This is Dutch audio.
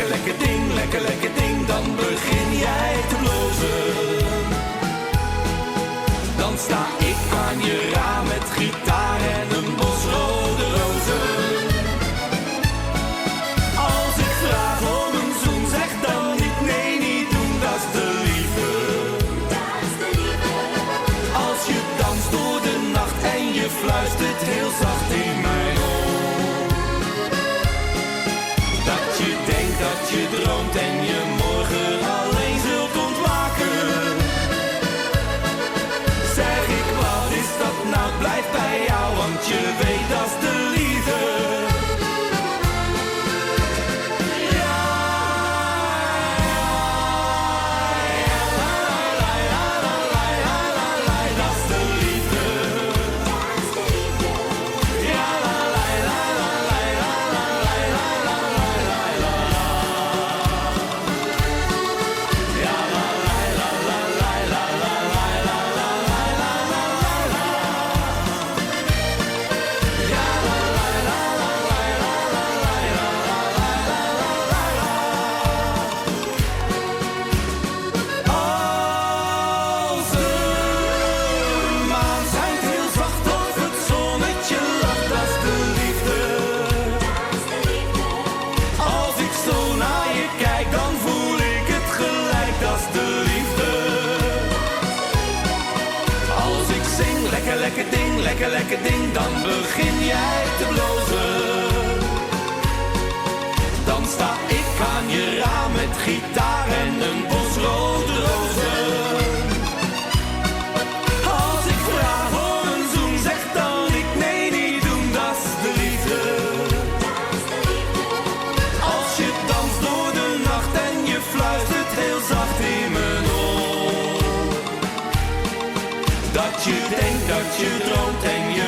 lekker ding, dan begin jij te blozen. Dan sta ik aan je raam met gitaar en een bos rode rozen. Als ik vraag om een zoen, zeg dan niet nee, niet doen, dat is de liefde. Als je danst door de nacht en je fluistert heel zacht in mijn oor. Dat je denkt dat je droomt en je morgen alleen zult ontwaken. Zeg ik, wat is dat nou, blijf bij jou, want je weet dat is de liefde. Ja, dat is de liefde. Ja, als de maan schijnt heel zacht of het zonnetje lacht, dat is de liefde. Als ik zo naar je kijk, dan voel ik het gelijk, dat is de liefde. Als ik zing, lekker ding, dan begin jij te blozen. Dan sta ik aan je raam met gitaar en een bos rode rozen. Als ik vraag om een zoen, zeg dan ik nee, niet doen, dat is de liefde. Als je danst door de nacht en je fluistert heel zacht in mijn oor. Dat je denkt dat je droomt en je